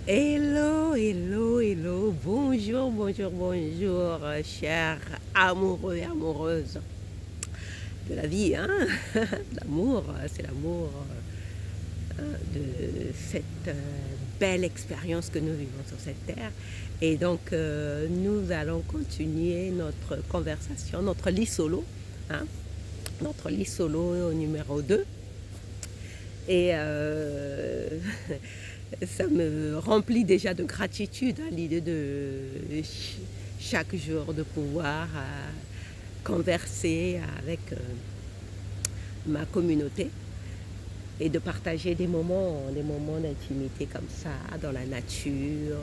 Hello, hello, hello, bonjour, bonjour, bonjour, chers amoureux et amoureuses de la vie, hein? L'amour, c'est l'amour de cette belle expérience que nous vivons sur cette terre. Et donc, nous allons continuer notre conversation, notre lit solo, hein? Notre lit solo numéro 2. Et ça me remplit déjà de gratitude, hein, l'idée de chaque jour de pouvoir converser avec ma communauté et de partager des moments d'intimité comme ça, dans la nature,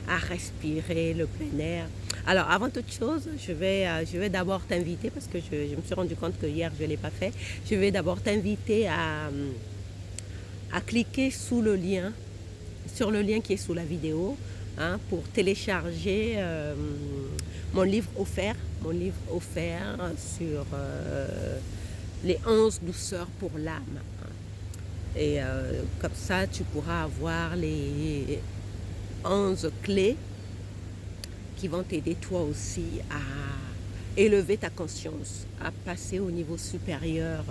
à respirer le plein air. Alors, avant toute chose, je vais d'abord t'inviter, parce que je me suis rendu compte que hier, je ne l'ai pas fait, je vais d'abord t'inviter à cliquer sur le lien qui est sous la vidéo, hein, pour télécharger mon livre offert sur les 11 douceurs pour l'âme. Et comme ça, tu pourras avoir les 11 clés qui vont t'aider toi aussi à élever ta conscience, à passer au niveau supérieur,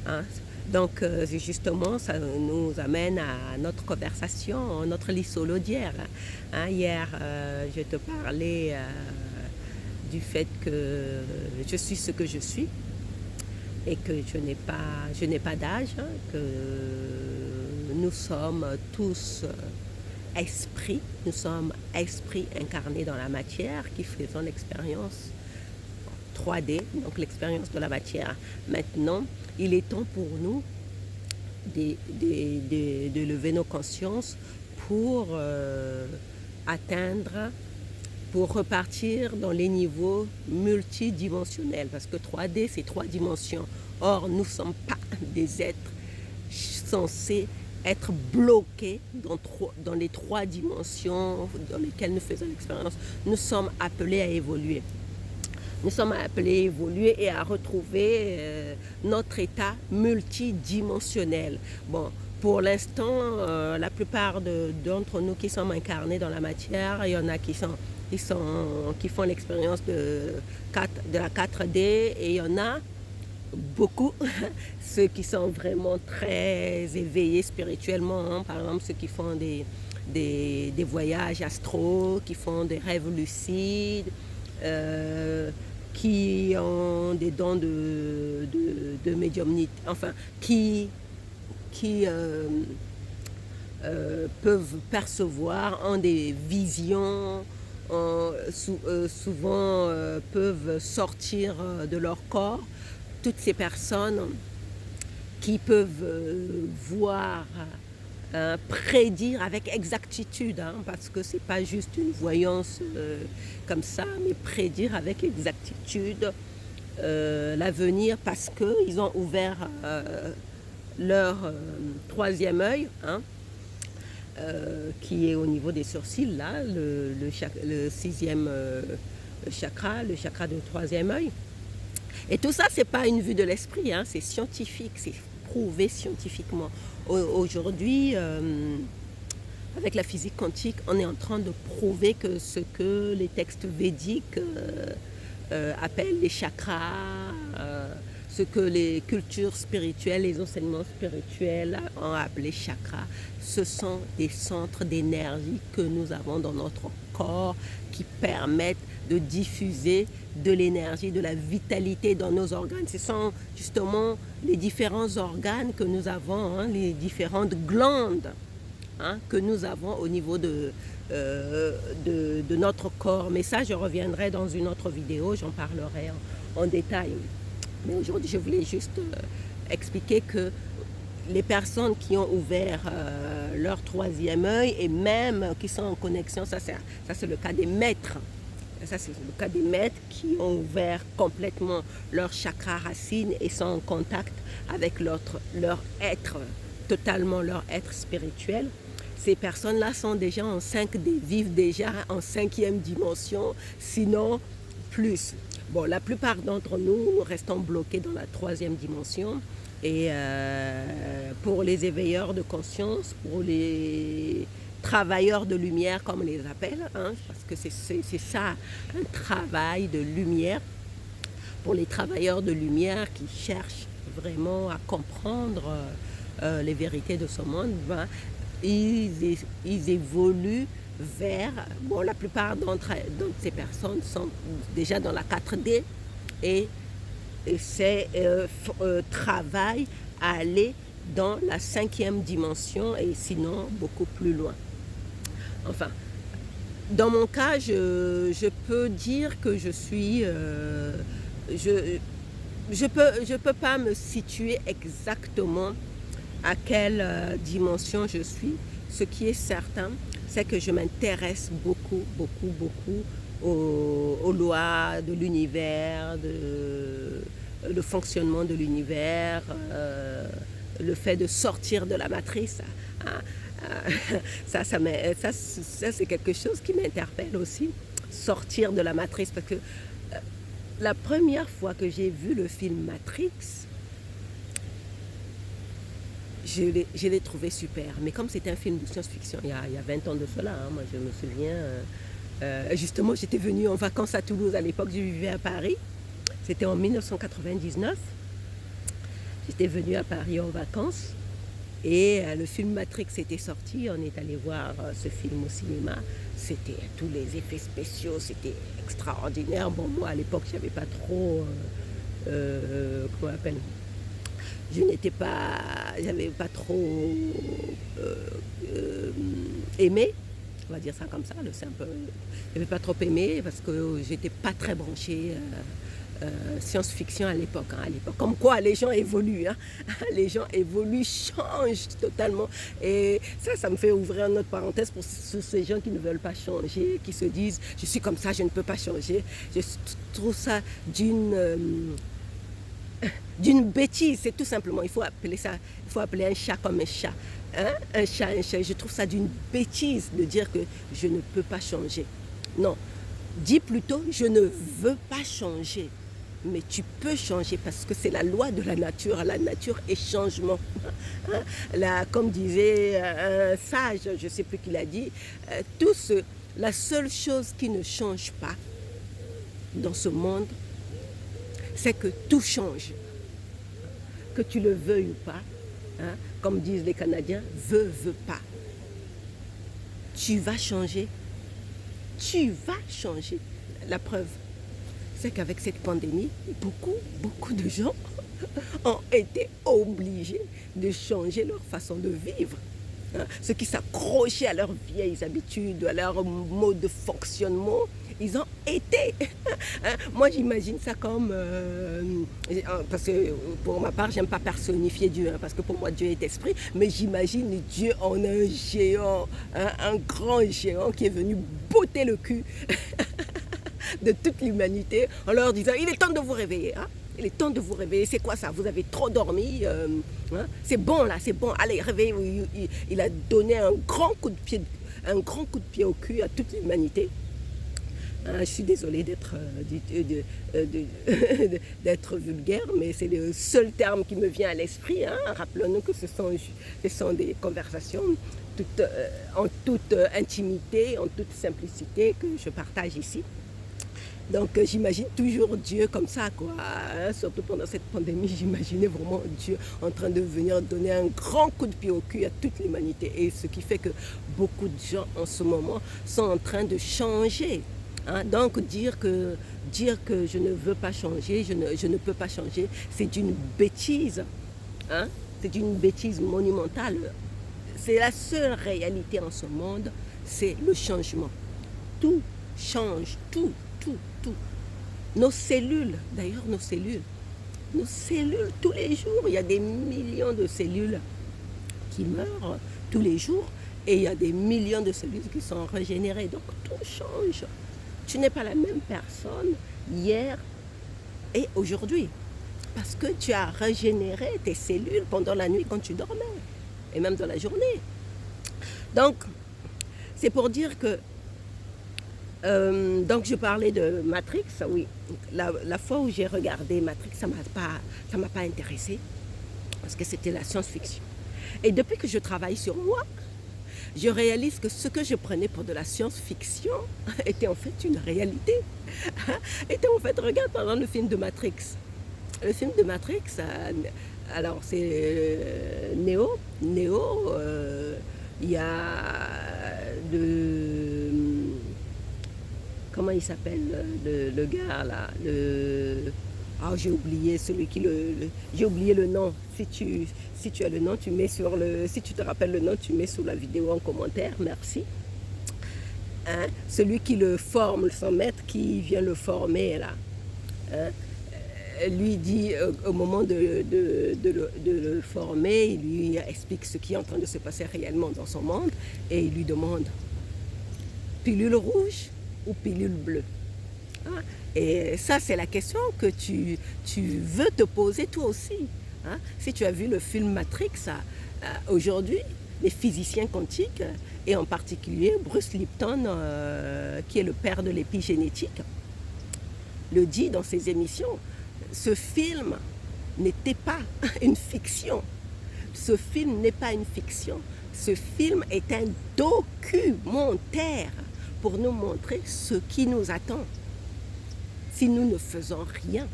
hein. Donc justement, ça nous amène à notre conversation, notre lit solo d'hier, hein. Hier, je te parlais du fait que je suis ce que je suis et que je n'ai pas d'âge, hein, que nous sommes tous esprits, nous sommes esprits incarnés dans la matière qui faisons l'expérience 3D, donc l'expérience de la matière. Maintenant, il est temps pour nous de lever nos consciences pour atteindre, pour repartir dans les niveaux multidimensionnels, parce que 3D, c'est 3 dimensions. Or, nous ne sommes pas des êtres censés être bloqués dans les 3 dimensions dans lesquelles nous faisons l'expérience. Nous sommes appelés à évoluer. Nous sommes appelés à évoluer et à retrouver notre état multidimensionnel. Bon, pour l'instant, la plupart d'entre nous qui sommes incarnés dans la matière, il y en a qui font l'expérience de la 4D, et il y en a beaucoup, ceux qui sont vraiment très éveillés spirituellement, hein, par exemple ceux qui font des voyages astraux, qui font des rêves lucides, qui ont des dons de médiumnité, enfin, qui peuvent percevoir, ont des visions, souvent peuvent sortir de leur corps. Toutes ces personnes qui peuvent voir, prédire avec exactitude, hein, parce que c'est pas juste une voyance comme ça, mais prédire avec exactitude l'avenir, parce qu'ils ont ouvert leur troisième œil, hein, qui est au niveau des sourcils, là, le sixième chakra, le chakra du troisième œil. Et tout ça, c'est pas une vue de l'esprit, hein, c'est scientifique, c'est prouvé scientifiquement. Aujourd'hui, avec la physique quantique, on est en train de prouver que ce que les textes védiques appellent les chakras, ce que les cultures spirituelles, les enseignements spirituels ont appelé chakras, ce sont des centres d'énergie que nous avons dans notre corps qui permettent de diffuser de l'énergie, de la vitalité dans nos organes. Ce sont justement les différents organes que nous avons, hein, les différentes glandes, hein, que nous avons au niveau de notre corps. Mais ça, je reviendrai dans une autre vidéo, j'en parlerai en détail. Mais aujourd'hui, je voulais juste expliquer que les personnes qui ont ouvert leur troisième œil, et même qui sont en connexion, ça c'est le cas des maîtres. Ça, c'est le cas des maîtres qui ont ouvert complètement leur chakra racine et sont en contact avec leur être, totalement leur être spirituel. Ces personnes-là sont déjà en 5D, vivent déjà en 5e dimension, sinon plus. Bon, la plupart d'entre nous restons bloqués dans la 3e dimension. Et pour les éveilleurs de conscience, pour les travailleurs de lumière, comme on les appelle, hein, parce que c'est ça, un travail de lumière pour les travailleurs de lumière qui cherchent vraiment à comprendre les vérités de ce monde. Ben, ils évoluent vers, bon, la plupart d'entre ces personnes sont déjà dans la 4D et c'est travail à aller dans la 5e dimension et sinon beaucoup plus loin. Enfin, dans mon cas, je peux dire que je suis... je peux pas me situer exactement à quelle dimension je suis. Ce qui est certain, c'est que je m'intéresse beaucoup, beaucoup, beaucoup aux lois de l'univers, le fonctionnement de l'univers, le fait de sortir de la matrice. Hein. Ça c'est quelque chose qui m'interpelle aussi, sortir de la matrice, parce que la première fois que j'ai vu le film Matrix, je l'ai trouvé super. Mais comme c'était un film de science-fiction, il y a 20 ans de cela, hein, moi je me souviens, justement j'étais venue en vacances à Toulouse à l'époque, je vivais à Paris, c'était en 1999, j'étais venue à Paris en vacances et le film Matrix était sorti, on est allé voir ce film au cinéma, c'était tous les effets spéciaux, c'était extraordinaire. Bon, moi à l'époque j'avais pas trop, comment on appelle, j'avais pas trop aimé, on va dire ça comme ça, j'avais pas trop aimé parce que j'étais pas très branchée science-fiction à l'époque. Hein, Comme quoi les gens évoluent, hein. Les gens évoluent, changent totalement. Et ça me fait ouvrir une autre parenthèse pour ces gens qui ne veulent pas changer, qui se disent je suis comme ça, je ne peux pas changer. Je trouve ça d'une bêtise, c'est tout simplement, il faut appeler un chat comme un chat. Hein? Un chat. Je trouve ça d'une bêtise de dire que je ne peux pas changer. Non, dis plutôt je ne veux pas changer. Mais tu peux changer parce que c'est la loi de la nature est changement. Hein? Là, comme disait un sage, je ne sais plus qui l'a dit, la seule chose qui ne change pas dans ce monde, c'est que tout change. Que tu le veuilles ou pas, hein, comme disent les Canadiens, veux pas. Tu vas changer. Tu vas changer. La preuve, c'est qu'avec cette pandémie, beaucoup de gens ont été obligés de changer leur façon de vivre. Hein, ceux qui s'accrochaient à leurs vieilles habitudes, à leur mode de fonctionnement, ils ont été. Hein, moi, j'imagine ça comme... parce que pour ma part, j'aime pas personnifier Dieu, hein, parce que pour moi, Dieu est esprit, mais j'imagine Dieu en un géant, hein, un grand géant qui est venu botter le cul de toute l'humanité en leur disant, il est temps de vous réveiller. Hein. Il est temps de vous réveiller. C'est quoi ça? Vous avez trop dormi. Hein? C'est bon là, c'est bon. Allez, réveillez-vous. Il a donné un grand coup de pied au cul à toute l'humanité. Je suis désolée d'être vulgaire, mais c'est le seul terme qui me vient à l'esprit. Hein. Rappelons-nous que ce sont des conversations en toute intimité, en toute simplicité que je partage ici. Donc j'imagine toujours Dieu comme ça, quoi. Hein, surtout pendant cette pandémie, j'imaginais vraiment Dieu en train de venir donner un grand coup de pied au cul à toute l'humanité. Et ce qui fait que beaucoup de gens en ce moment sont en train de changer. Hein, donc dire que je ne veux pas changer, je ne peux pas changer, c'est d'une bêtise. Hein, c'est une bêtise monumentale. C'est la seule réalité en ce monde, c'est le changement. Tout change, tout. Nos cellules, d'ailleurs nos cellules, tous les jours, il y a des millions de cellules qui meurent tous les jours et il y a des millions de cellules qui sont régénérées. Donc tout change. Tu n'es pas la même personne hier et aujourd'hui parce que tu as régénéré tes cellules pendant la nuit quand tu dormais et même dans la journée. Donc, c'est pour dire que donc je parlais de Matrix, oui. La fois où j'ai regardé Matrix, ça m'a pas intéressée parce que c'était la science-fiction. Et depuis que je travaille sur moi, je réalise que ce que je prenais pour de la science-fiction était en fait une réalité. Était en fait, regarde pendant le film de Matrix. Le film de Matrix, alors c'est Neo. Neo, il y a de... Comment il s'appelle le gars là Ah, j'ai oublié celui qui j'ai oublié le nom. Si tu as le nom, tu mets sur si tu te rappelles le nom, tu mets sous la vidéo en commentaire. Merci. Hein? Celui qui le forme, son maître qui vient le former là. Hein? Lui dit au moment de le former, il lui explique ce qui est en train de se passer réellement dans son monde et il lui demande pilule rouge ou pilule bleue. Hein? Et ça, c'est la question que tu veux te poser toi aussi. Hein? Si tu as vu le film Matrix, aujourd'hui, les physiciens quantiques, et en particulier Bruce Lipton, qui est le père de l'épigénétique, le dit dans ses émissions, ce film n'était pas une fiction. Ce film n'est pas une fiction. Ce film est un documentaire pour nous montrer ce qui nous attend si nous ne faisons rien.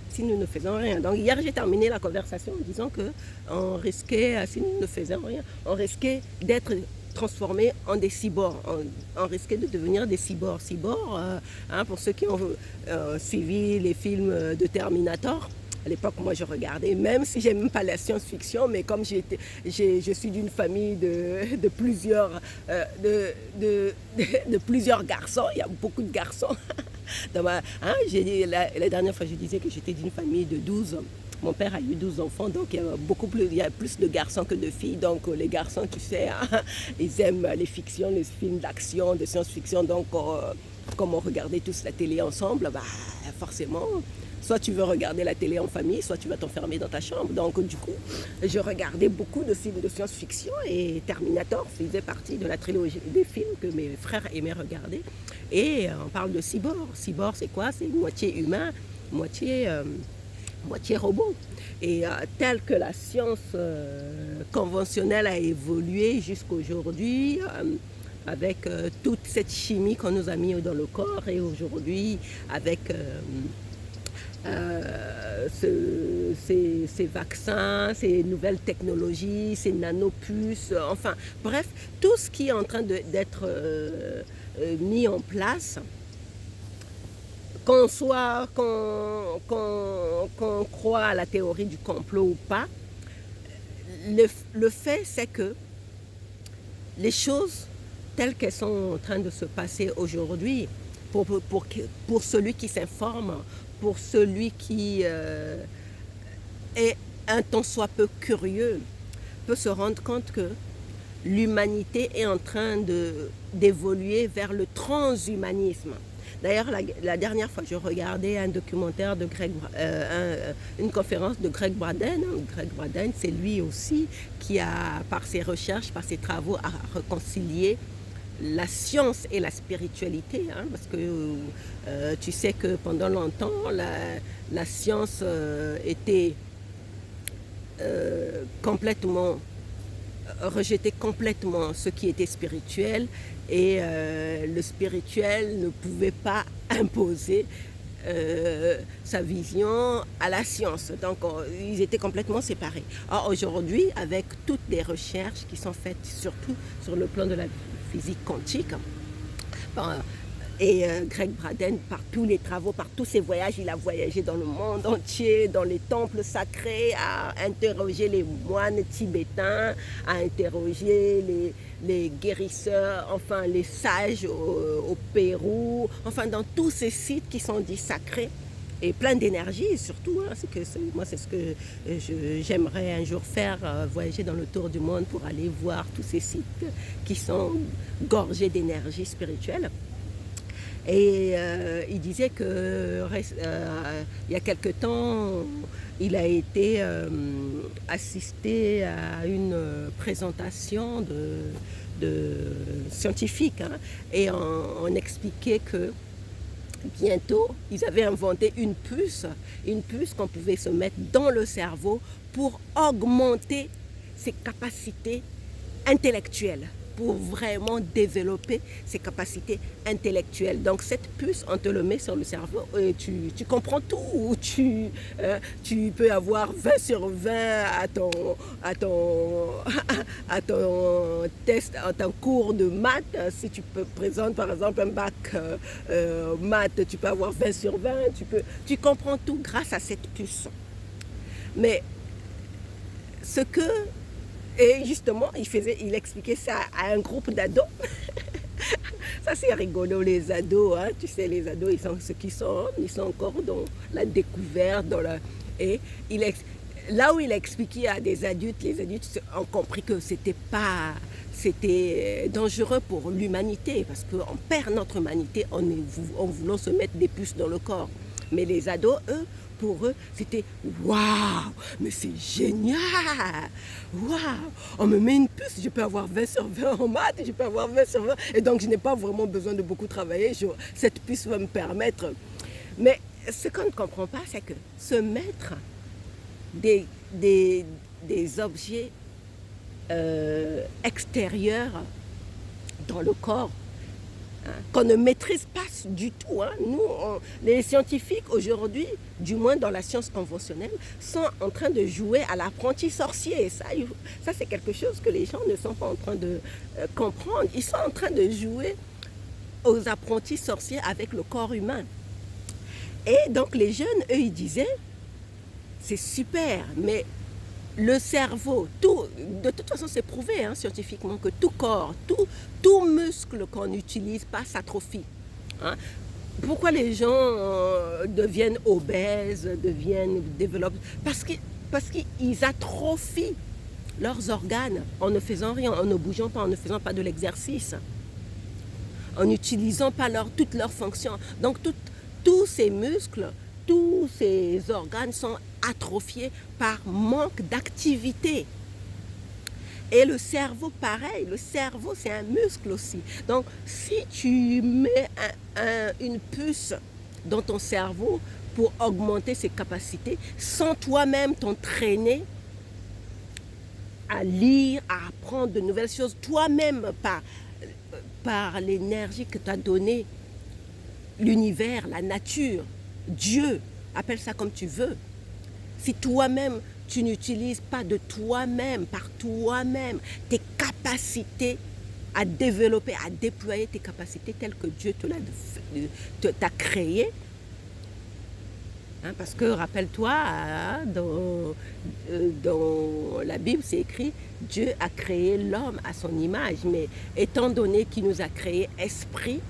Si nous ne faisons rien. Donc hier, j'ai terminé la conversation en disant qu'on risquait, si nous ne faisions rien, on risquait d'être transformés en des cyborgs. On risquait de devenir des cyborgs. Cyborgs, pour ceux qui ont suivi les films de Terminator, à l'époque, moi, je regardais, même si j'aime pas la science-fiction, mais comme je suis d'une famille de plusieurs garçons, il y a beaucoup de garçons. La dernière fois, je disais que j'étais d'une famille de 12. Mon père a eu 12 enfants, donc il y a plus de garçons que de filles. Donc les garçons, tu sais, ils aiment les fictions, les films d'action, de science-fiction. Donc comme on regardait tous la télé ensemble, forcément, soit tu veux regarder la télé en famille, soit tu vas t'enfermer dans ta chambre. Donc du coup, je regardais beaucoup de films de science-fiction et Terminator faisait partie de la trilogie des films que mes frères aimaient regarder. Et on parle de cyborg. Cyborg, c'est quoi? C'est moitié humain, moitié robot. Et tel que la science conventionnelle a évolué jusqu'aujourd'hui, avec toute cette chimie qu'on nous a mis dans le corps, et aujourd'hui avec ces vaccins, ces nouvelles technologies, ces nanopuces, enfin bref, tout ce qui est en train d'être mis en place, qu'on croit à la théorie du complot ou pas, le fait c'est que les choses telles qu'elles sont en train de se passer aujourd'hui, pour celui qui s'informe, pour celui qui est un tant soit peu curieux, peut se rendre compte que l'humanité est en train d'évoluer vers le transhumanisme. D'ailleurs, la dernière fois, je regardais un documentaire de une conférence de Greg Braden. Greg Braden, c'est lui aussi qui a, par ses recherches, par ses travaux, a réconcilié la science et la spiritualité. Parce que tu sais que pendant longtemps, la science était rejetait complètement ce qui était spirituel, et le spirituel ne pouvait pas imposer sa vision à la science. Donc ils étaient complètement séparés. Or aujourd'hui, avec toutes les recherches qui sont faites surtout sur le plan de la physique quantique, et Greg Braden, par tous les travaux, par tous ses voyages, il a voyagé dans le monde entier, dans les temples sacrés, à interroger les moines tibétains, à interroger les guérisseurs, enfin les sages au Pérou, enfin dans tous ces sites qui sont dits sacrés et plein d'énergie surtout. Moi, c'est ce que j'aimerais un jour faire, voyager dans le tour du monde pour aller voir tous ces sites qui sont gorgés d'énergie spirituelle. Et il disait que il y a quelque temps, il a été assisté à une présentation de scientifiques, et on expliquait que bientôt, ils avaient inventé une puce qu'on pouvait se mettre dans le cerveau pour augmenter ses capacités intellectuelles. pour vraiment développer ses capacités intellectuelles. Donc cette puce, on te le met sur le cerveau et tu comprends tout. Tu peux avoir 20 sur 20 à ton, à ton test, à ton cours de maths. Si tu présentes par exemple un bac maths, tu peux avoir 20 sur 20. Tu comprends tout grâce à cette puce. Mais ce que... Et justement, il expliquait ça à un groupe d'ados. Ça, c'est rigolo, les ados. Hein. Tu sais, les ados, ils sont ce qu'ils sont. Ils sont encore dans la découverte. Et là où il a expliqué à des adultes, les adultes ont compris que c'était dangereux pour l'humanité. Parce qu'on perd notre humanité en voulant se mettre des puces dans le corps. Mais les ados, eux, pour eux, c'était waouh, mais c'est génial, waouh, on me met une puce, je peux avoir 20 sur 20 en maths, je peux avoir 20 sur 20, et donc je n'ai pas vraiment besoin de beaucoup travailler, cette puce va me permettre. Mais ce qu'on ne comprend pas, c'est que se mettre des objets extérieurs dans le corps, qu'on ne maîtrise pas du tout. Hein. Nous, les scientifiques aujourd'hui, du moins dans la science conventionnelle, sont en train de jouer à l'apprenti sorcier. Ça c'est quelque chose que les gens ne sont pas en train de comprendre. Ils sont en train de jouer aux apprentis sorciers avec le corps humain. Et donc les jeunes, eux, ils disaient, c'est super, mais le cerveau, de toute façon c'est prouvé hein, scientifiquement que tout corps, tout muscle qu'on n'utilise pas s'atrophie. Hein. Pourquoi les gens deviennent obèses, développent? Parce qu'ils atrophient leurs organes en ne faisant rien, en ne bougeant pas, en ne faisant pas de l'exercice, en n'utilisant pas toutes leurs fonctions. Donc tous ces muscles, tous ces organes sont atrophiés par manque d'activité. Et le cerveau, pareil, le cerveau c'est un muscle aussi. Donc si tu mets une puce dans ton cerveau pour augmenter ses capacités, sans toi-même t'entraîner à lire, à apprendre de nouvelles choses, toi-même par l'énergie que t'a donnée l'univers, la nature, Dieu, appelle ça comme tu veux. Si toi-même, tu n'utilises pas de toi-même, par toi-même, tes capacités à développer, à déployer tes capacités telles que Dieu t'a créé. Hein, parce que, rappelle-toi, hein, dans la Bible, c'est écrit, Dieu a créé l'homme à son image. Mais étant donné qu'il nous a créé esprit,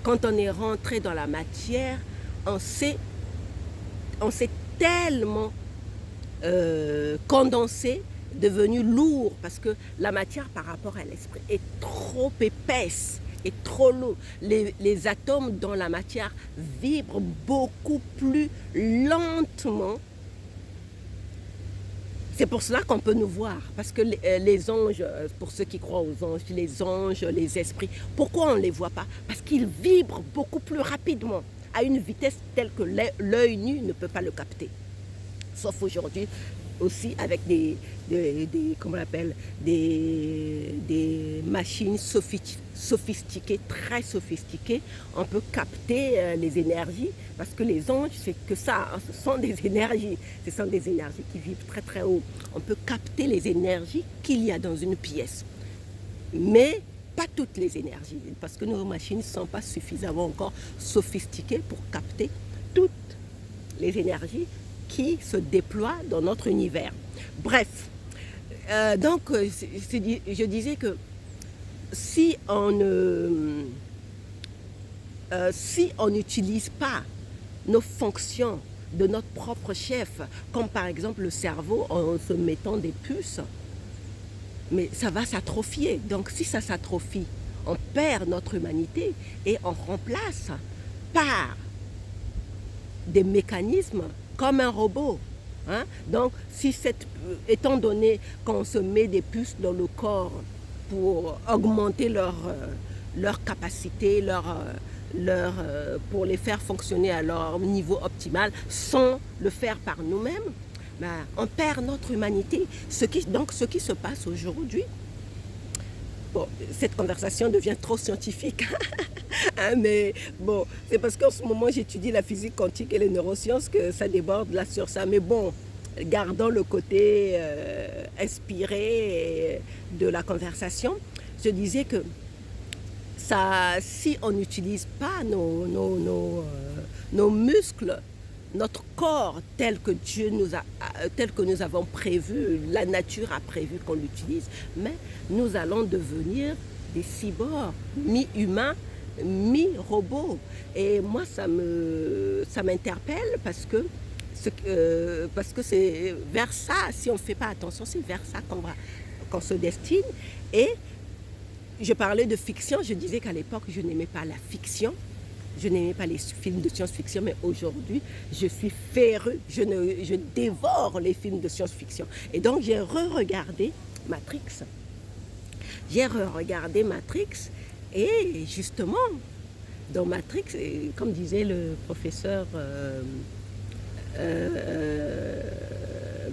quand on est rentré dans la matière, on s'est tellement condensé, devenu lourd, parce que la matière par rapport à l'esprit est trop épaisse, est trop lourde. Les atomes dans la matière vibrent beaucoup plus lentement. C'est pour cela qu'on peut nous voir, parce que les anges, pour ceux qui croient aux anges, les anges, les esprits, pourquoi on ne les voit pas? Parce qu'ils vibrent beaucoup plus rapidement, à une vitesse telle que l'œil nu ne peut pas le capter. Sauf aujourd'hui aussi avec des machines sophistiquées, très sophistiquées, on peut capter les énergies, parce que les anges, c'est que ça, hein, ce sont des énergies qui vivent très très haut. On peut capter les énergies qu'il y a dans une pièce, mais pas toutes les énergies, parce que nos machines ne sont pas suffisamment encore sophistiquées pour capter toutes les énergies qui se déploient dans notre univers. Bref, donc je disais que si on n'utilise pas nos fonctions de notre propre chef, comme par exemple le cerveau en se mettant des puces, mais ça va s'atrophier. Donc si ça s'atrophie, on perd notre humanité et on remplace par des mécanismes comme un robot. Hein? Donc, étant donné qu'on se met des puces dans le corps pour augmenter leur capacité, pour les faire fonctionner à leur niveau optimal, sans le faire par nous-mêmes, on perd notre humanité. Donc, ce qui se passe aujourd'hui, Bon, cette conversation devient trop scientifique, hein, mais bon, c'est parce qu'en ce moment j'étudie la physique quantique et les neurosciences que ça déborde là sur ça. Mais bon, gardant le côté inspiré de la conversation, je disais que ça, si on n'utilise pas nos muscles, notre corps tel que nous avons prévu, la nature a prévu qu'on l'utilise, mais nous allons devenir des cyborgs, mi-humains, mi-robots. Et moi, ça m'interpelle parce que c'est vers ça, si on ne fait pas attention, c'est vers ça qu'on se destine. Et je parlais de fiction, je disais qu'à l'époque, je n'aimais pas la fiction. Je n'aimais pas les films de science-fiction, mais aujourd'hui, je suis féru. Je dévore les films de science-fiction. Et donc, j'ai re-regardé Matrix. Et justement, dans Matrix, comme disait le professeur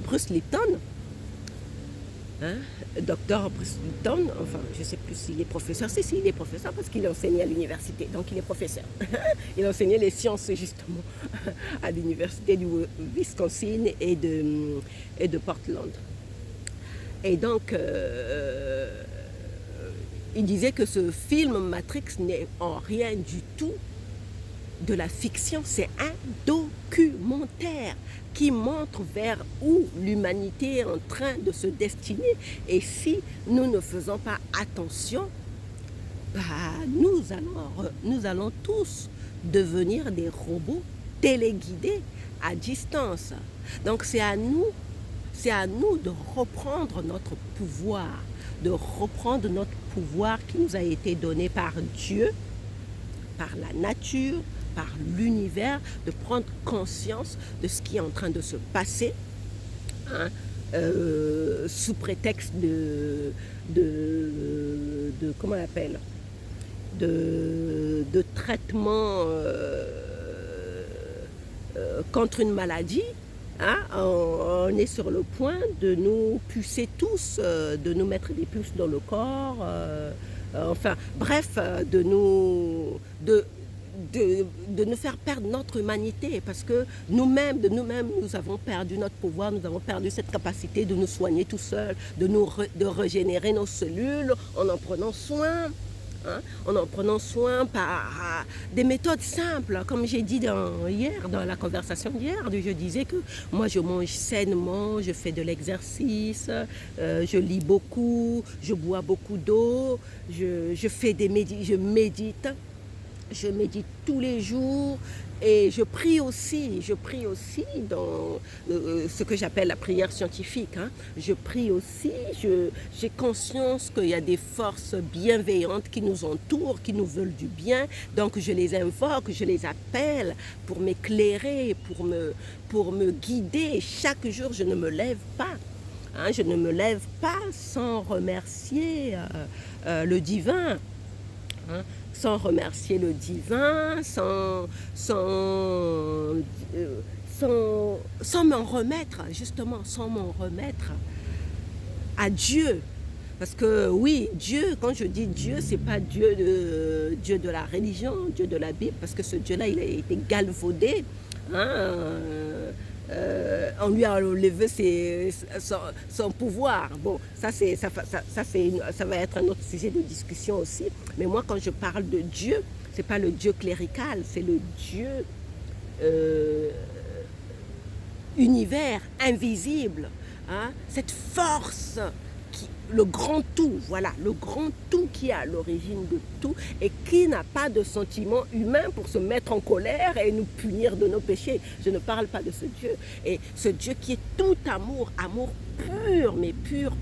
Bruce Lipton, hein, docteur Bruce Lipton, enfin je ne sais plus s'il est professeur, si il est professeur parce qu'il enseignait à l'université, donc il est professeur. Il enseignait les sciences justement à l'université du Wisconsin et de Portland. Et donc il disait que ce film Matrix n'est en rien du tout de la fiction, c'est un documentaire qui montre vers où l'humanité est en train de se destiner. Et si nous ne faisons pas attention, nous allons tous devenir des robots téléguidés à distance. Donc c'est à nous de reprendre notre pouvoir, qui nous a été donné par Dieu, par la nature, par l'univers, de prendre conscience de ce qui est en train de se passer, hein, sous prétexte de comment on appelle, de traitement contre une maladie. Hein, on est sur le point de nous pucer tous, de nous mettre des puces dans le corps, enfin bref, de nous faire perdre notre humanité, parce que nous-mêmes, nous avons perdu notre pouvoir, nous avons perdu cette capacité de nous soigner tout seuls, de régénérer nos cellules en prenant soin. Hein, en prenant soin par des méthodes simples, comme j'ai dit dans la conversation d'hier, je disais que moi je mange sainement, je fais de l'exercice, je lis beaucoup, je bois beaucoup d'eau, je médite tous les jours et je prie aussi dans ce que j'appelle la prière scientifique. Hein. Je prie aussi, j'ai conscience qu'il y a des forces bienveillantes qui nous entourent, qui nous veulent du bien, donc je les invoque, je les appelle pour m'éclairer, pour me guider. Chaque jour, je ne me lève pas. Hein, je ne me lève pas sans remercier le divin. Hein, sans remercier le divin, sans m'en remettre, justement, sans m'en remettre à Dieu. Parce que oui, Dieu, quand je dis Dieu, c'est pas Dieu de la religion, Dieu de la Bible, parce que ce Dieu-là, il a été galvaudé. Hein, on lui a enlevé son pouvoir. Bon, ça va être un autre sujet de discussion aussi. Mais moi, quand je parle de Dieu, c'est pas le Dieu clérical, c'est le Dieu univers, invisible. Hein, cette force, le grand tout, voilà, le grand tout qui est à l'origine de tout et qui n'a pas de sentiment humain pour se mettre en colère et nous punir de nos péchés. Je ne parle pas de ce Dieu. Et ce Dieu qui est tout amour, amour pur, mais pur.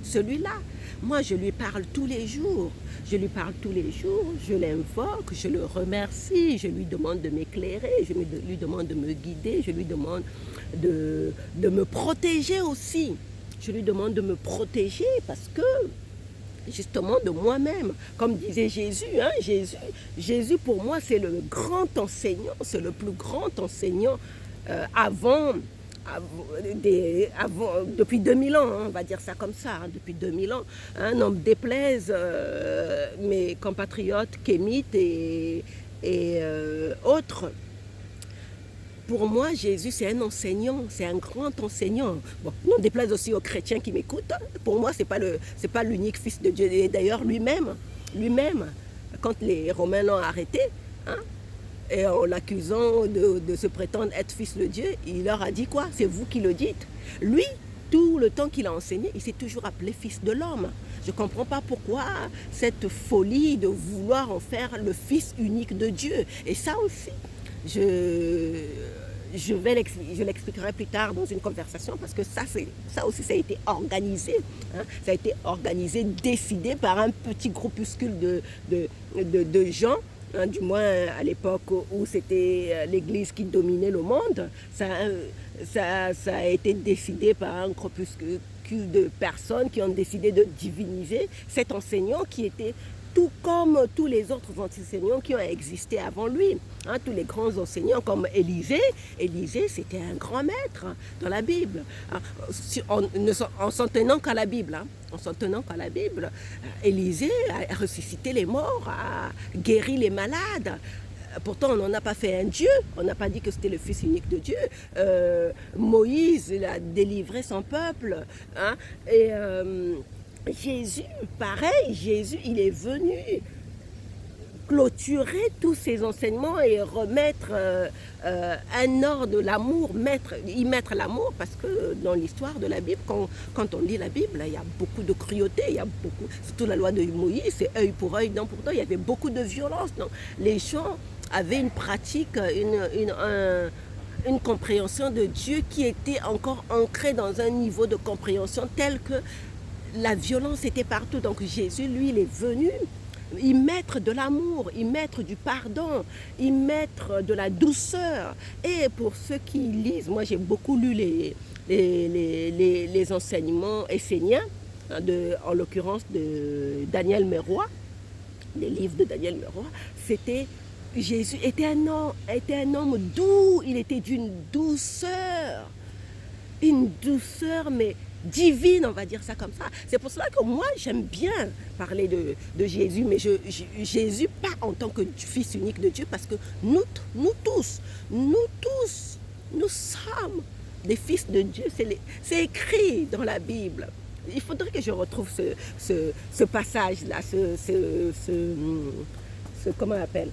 Celui-là, moi je lui parle tous les jours. Je l'invoque, je le remercie, je lui demande de m'éclairer, je lui demande de me guider, je lui demande de me protéger aussi. Je lui demande de me protéger parce que, justement, de moi-même. Comme disait Jésus, hein, Jésus pour moi c'est le grand enseignant, c'est le plus grand enseignant avant depuis 2000 ans, hein, on va dire ça comme ça, hein, depuis 2000 ans, hein, n'en déplaise mes compatriotes kémites et autres. Pour moi, Jésus, c'est un enseignant, c'est un grand enseignant. Bon, n'en déplaise aussi aux chrétiens qui m'écoutent. Hein. Pour moi, c'est pas l'unique fils de Dieu. Et d'ailleurs, lui-même, quand les Romains l'ont arrêté, hein, et en l'accusant de se prétendre être fils de Dieu, il leur a dit quoi? C'est vous qui le dites. Lui, tout le temps qu'il a enseigné, il s'est toujours appelé fils de l'homme. Je ne comprends pas pourquoi cette folie de vouloir en faire le fils unique de Dieu. Et ça aussi, je l'expliquerai plus tard dans une conversation parce que ça aussi, ça a été organisé. Hein, ça a été organisé, décidé par un petit groupuscule de gens. Hein, du moins à l'époque où c'était l'Église qui dominait le monde, ça a été décidé par un groupuscule de personnes qui ont décidé de diviniser cet enseignant qui était tout comme tous les autres enseignants qui ont existé avant lui. Hein, tous les grands enseignants comme Élisée. Élisée, c'était un grand maître dans la Bible. Hein, en s'en tenant qu'à la Bible. Hein, en s'en tenant qu'à la Bible. Élisée a ressuscité les morts, a guéri les malades. Pourtant, on n'en a pas fait un Dieu. On n'a pas dit que c'était le Fils unique de Dieu. Moïse, il a délivré son peuple. Hein, et Jésus, pareil, Jésus, il est venu clôturer tous ces enseignements et remettre un ordre de l'amour, y mettre l'amour, parce que dans l'histoire de la Bible, quand on lit la Bible, il y a beaucoup de cruauté, il y a beaucoup, surtout la loi de Moïse, c'est œil pour œil, dent pour dent, il y avait beaucoup de violence. Donc, les gens avaient une pratique, une compréhension de Dieu qui était encore ancrée dans un niveau de compréhension tel que la violence était partout. Donc Jésus, lui, il est venu y mettre de l'amour, y mettre du pardon, y mettre de la douceur. Et pour ceux qui lisent, moi j'ai beaucoup lu les enseignements esséniens, hein, en l'occurrence de Daniel Meroy, les livres de Daniel Meroy, Jésus était un homme doux, il était d'une douceur, une douceur mais divine, on va dire ça comme ça. C'est pour cela que moi j'aime bien parler de Jésus, mais Jésus pas en tant que fils unique de Dieu, parce que nous tous, nous sommes des fils de Dieu. C'est écrit dans la Bible. Il faudrait que je retrouve ce passage-là, comment on appelle,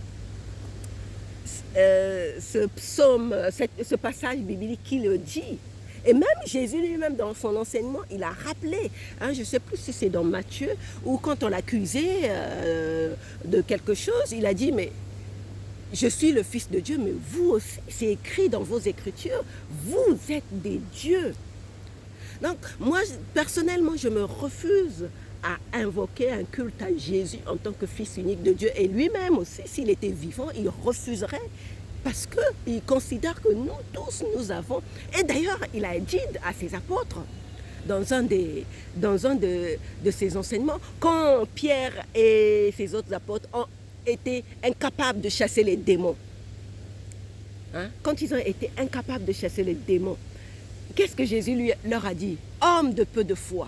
ce psaume, ce passage biblique qui le dit. Et même Jésus lui-même, dans son enseignement, il a rappelé, hein, je ne sais plus si c'est dans Matthieu, ou quand on l'accusait de quelque chose, il a dit, mais je suis le Fils de Dieu, mais vous aussi, c'est écrit dans vos Écritures, vous êtes des dieux. Donc, moi, personnellement, je me refuse à invoquer un culte à Jésus en tant que Fils unique de Dieu. Et lui-même aussi, s'il était vivant, il refuserait. Parce qu'il considère que nous tous, nous avons... Et d'ailleurs, il a dit à ses apôtres, dans un de ses enseignements, quand Pierre et ses autres apôtres ont été incapables de chasser les démons, hein, quand ils ont été incapables de chasser les démons, qu'est-ce que Jésus leur a dit? Homme de peu de foi.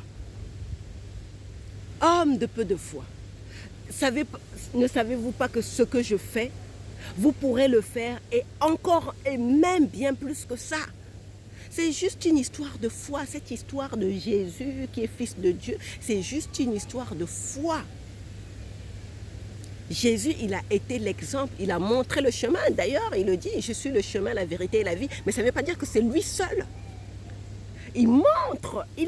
Homme de peu de foi. Ne savez-vous pas que ce que je fais, vous pourrez le faire et encore et même bien plus que ça. C'est juste une histoire de foi. Cette histoire de Jésus qui est Fils de Dieu, c'est juste une histoire de foi. Jésus, il a été l'exemple, il a montré le chemin. D'ailleurs, il le dit, je suis le chemin, la vérité et la vie. Mais ça ne veut pas dire que c'est lui seul. Il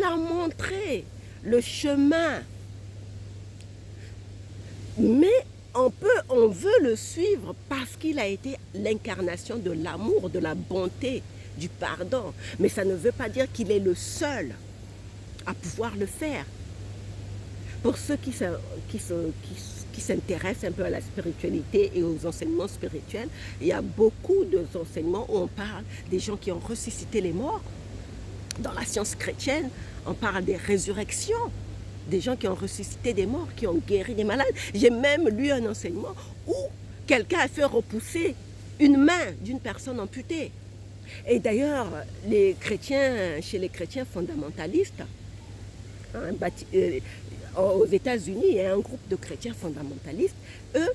a montré le chemin. Mais on veut le suivre parce qu'il a été l'incarnation de l'amour, de la bonté, du pardon. Mais ça ne veut pas dire qu'il est le seul à pouvoir le faire. Pour ceux qui s'intéressent un peu à la spiritualité et aux enseignements spirituels, il y a beaucoup d'enseignements où on parle des gens qui ont ressuscité les morts. Dans la science chrétienne, on parle des résurrections. Des gens qui ont ressuscité des morts, qui ont guéri des malades. J'ai même lu un enseignement où quelqu'un a fait repousser une main d'une personne amputée. Et d'ailleurs, les chrétiens, chez les chrétiens fondamentalistes, hein, aux États-Unis, il y a un groupe de chrétiens fondamentalistes, eux,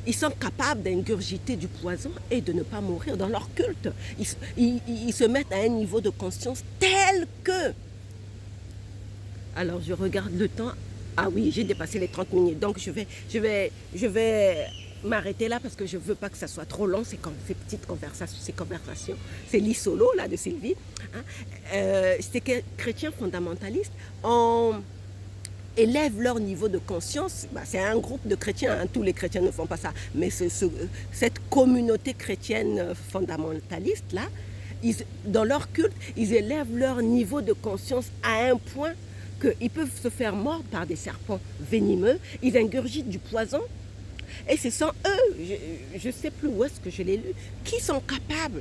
ils sont capables d'ingurgiter du poison et de ne pas mourir dans leur culte. Ils se mettent à un niveau de conscience tel que... Alors, je regarde le temps. Ah oui, j'ai dépassé les 30 minutes. Donc, je vais m'arrêter là parce que je ne veux pas que ça soit trop long, ces petites conversations, ces lits solo là de Sylvie. Hein. Ces chrétiens fondamentalistes élèvent leur niveau de conscience. C'est un groupe de chrétiens, hein. Tous les chrétiens ne font pas ça, mais cette communauté chrétienne fondamentaliste là, dans leur culte, ils élèvent leur niveau de conscience à un point qu'ils peuvent se faire mordre par des serpents venimeux, ils ingurgitent du poison, et ce sont eux, je ne sais plus où est-ce que je l'ai lu, qui sont capables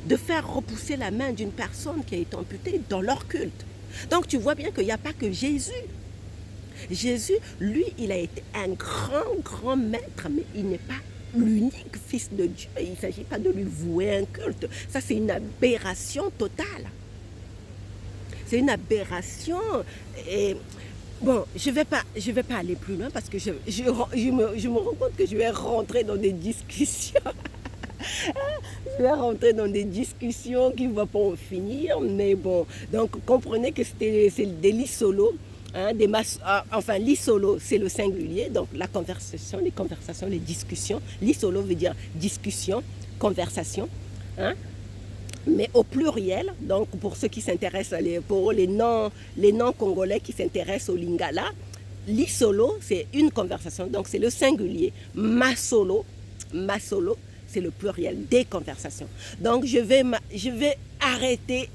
de faire repousser la main d'une personne qui a été amputée dans leur culte. Donc tu vois bien qu'il n'y a pas que Jésus. Jésus, lui, il a été un grand maître, mais il n'est pas l'unique fils de Dieu. Il ne s'agit pas de lui vouer un culte. Ça, c'est une aberration totale. C'est une aberration. Et bon, je vais pas aller plus loin parce que je me rends compte que je vais rentrer dans des discussions. Je vais rentrer dans des discussions qui ne vont pas en finir. Mais bon, donc comprenez que c'est des lits solos. Hein, enfin, lit solo, c'est le singulier. Donc la conversation, les conversations, les discussions. Lit solo veut dire discussion, conversation. Hein. Mais au pluriel, donc pour ceux qui s'intéressent, pour les non-congolais qui s'intéressent au lingala, li solo, c'est une conversation, donc c'est le singulier. Ma solo, c'est le pluriel des conversations. Donc je vais arrêter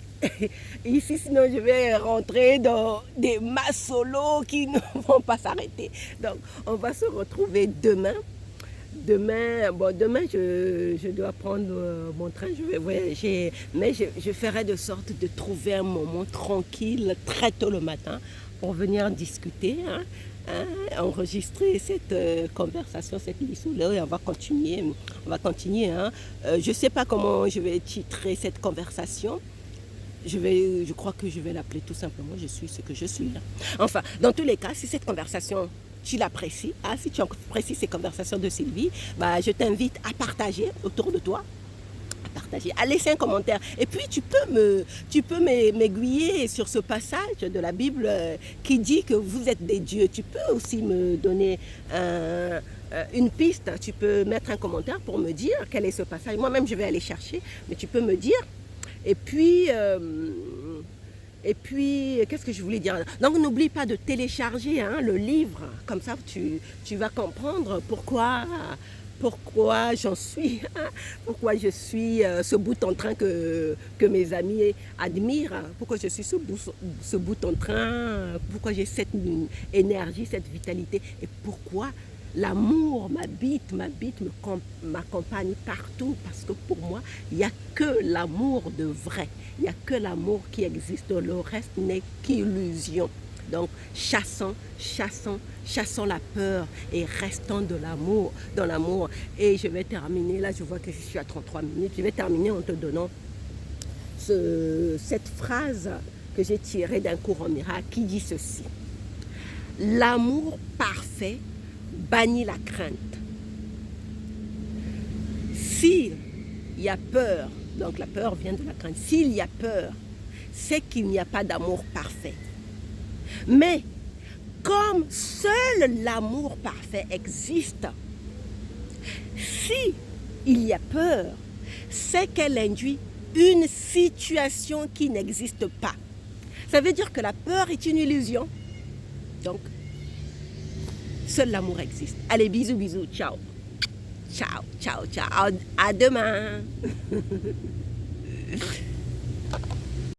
ici, sinon je vais rentrer dans des ma solo qui ne vont pas s'arrêter. Donc on va se retrouver demain. Demain, je dois prendre mon train, je vais voyager, mais je ferai de sorte de trouver un moment tranquille, très tôt le matin, pour venir discuter, enregistrer cette conversation, cette liste là, et on va continuer. Hein. Je ne sais pas comment je vais titrer cette conversation. Je crois que je vais l'appeler tout simplement « Je suis ce que je suis ». Enfin, dans tous les cas, si cette conversation, tu l'apprécies, si tu apprécies ces conversations de Sylvie, je t'invite à partager autour de toi, à laisser un commentaire. Et puis, tu peux m'aiguiller sur ce passage de la Bible qui dit que vous êtes des dieux. Tu peux aussi me donner une piste. Tu peux mettre un commentaire pour me dire quel est ce passage. Moi-même, je vais aller chercher, mais tu peux me dire. Et puis, qu'est-ce que je voulais dire? Donc, n'oublie pas de télécharger le livre. Comme ça, tu vas comprendre pourquoi j'en suis, pourquoi je suis ce bout en train que mes amis admirent, pourquoi je suis ce bout en train, pourquoi j'ai cette énergie, cette vitalité, et pourquoi l'amour m'habite, m'accompagne partout, parce que pour moi, il n'y a que l'amour de vrai, il n'y a que l'amour qui existe, le reste n'est qu'illusion. Donc, chassons la peur et restons dans l'amour. Et je vais terminer, là je vois que je suis à 33 minutes, je vais terminer en te donnant cette phrase que j'ai tirée d'un cours en miracle qui dit ceci. L'amour parfait bannit la crainte. S'il y a peur, donc la peur vient de la crainte, s'il y a peur, c'est qu'il n'y a pas d'amour parfait. Mais comme seul l'amour parfait existe, si il y a peur, c'est qu'elle induit une situation qui n'existe pas. Ça veut dire que la peur est une illusion. Donc, seul l'amour existe. Allez, bisous, ciao. Ciao. À demain.